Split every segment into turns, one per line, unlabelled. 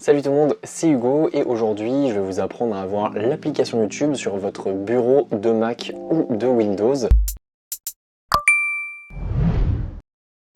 Salut tout le monde, c'est Hugo et aujourd'hui je vais vous apprendre à avoir l'application YouTube sur votre bureau de Mac ou de Windows.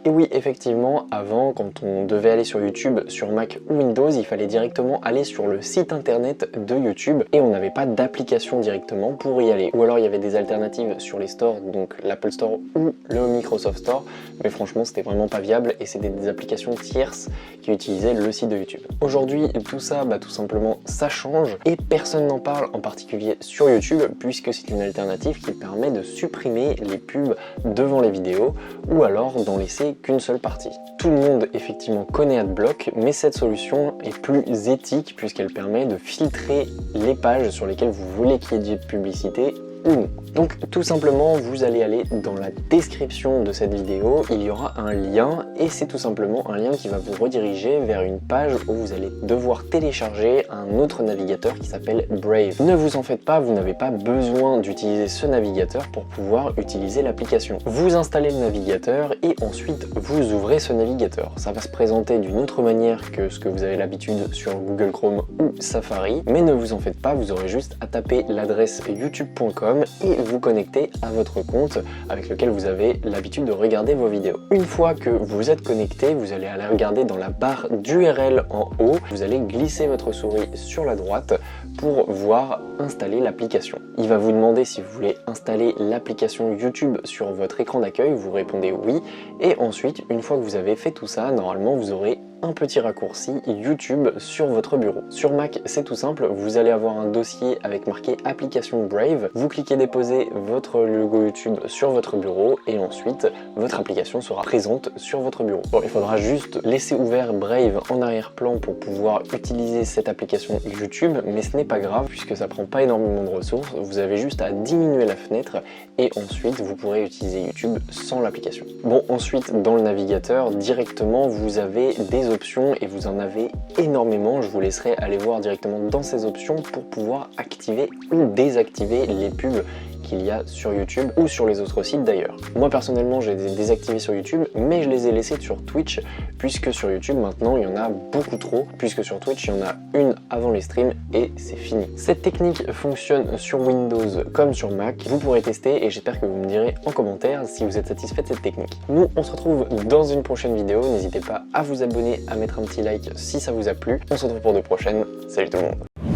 Et oui, effectivement, avant, quand on devait aller sur YouTube, sur Mac ou Windows, il fallait directement aller sur le site internet de YouTube et on n'avait pas d'application directement pour y aller. Ou alors il y avait des alternatives sur les stores, donc l'Apple Store ou le Microsoft Store, mais franchement c'était vraiment pas viable et c'était des applications tierces qui utilisaient le site de YouTube. Aujourd'hui, tout ça, tout simplement, ça change et personne n'en parle, en particulier sur YouTube, puisque c'est une alternative qui permet de supprimer les pubs devant les vidéos ou alors d'en laisser qu'une seule partie. Tout le monde effectivement connaît AdBlock, mais cette solution est plus éthique puisqu'elle permet de filtrer les pages sur lesquelles vous voulez qu'il y ait de publicité ou non. Donc tout simplement, vous allez aller dans la description de cette vidéo, il y aura un lien et c'est tout simplement un lien qui va vous rediriger vers une page où vous allez devoir télécharger un autre navigateur qui s'appelle Brave. Ne vous en faites pas, vous n'avez pas besoin d'utiliser ce navigateur pour pouvoir utiliser l'application. Vous installez le navigateur et ensuite vous ouvrez ce navigateur. Ça va se présenter d'une autre manière que ce que vous avez l'habitude sur Google Chrome ou Safari, mais ne vous en faites pas, vous aurez juste à taper l'adresse youtube.com et vous connecter à votre compte avec lequel vous avez l'habitude de regarder vos vidéos. Une fois que vous êtes connecté, vous allez aller regarder dans la barre d'URL en haut, vous allez glisser votre souris sur la droite pour voir installer l'application. Il va vous demander si vous voulez installer l'application YouTube sur votre écran d'accueil, vous répondez oui et ensuite une fois que vous avez fait tout ça, normalement vous aurez un petit raccourci YouTube sur votre bureau. Sur Mac, c'est tout simple, vous allez avoir un dossier avec marqué application Brave, vous cliquez déposer votre logo YouTube sur votre bureau et ensuite votre application sera présente sur votre bureau. Bon, il faudra juste laisser ouvert Brave en arrière-plan pour pouvoir utiliser cette application YouTube, mais ce n'est pas grave puisque ça prend pas énormément de ressources, vous avez juste à diminuer la fenêtre et ensuite vous pourrez utiliser YouTube sans l'application. Bon, ensuite dans le navigateur, directement vous avez des options et vous en avez énormément, je vous laisserai aller voir directement dans ces options pour pouvoir activer ou désactiver les pubs qu'il y a sur YouTube ou sur les autres sites d'ailleurs. Moi personnellement j'ai désactivé sur YouTube mais je les ai laissés sur Twitch puisque sur YouTube maintenant il y en a beaucoup trop, puisque sur Twitch il y en a une avant les streams et c'est fini. Cette technique fonctionne sur Windows comme sur Mac, vous pourrez tester et j'espère que vous me direz en commentaire si vous êtes satisfait de cette technique. Nous on se retrouve dans une prochaine vidéo, n'hésitez pas à vous abonner, à mettre un petit like si ça vous a plu. On se retrouve pour de prochaines, salut tout le monde.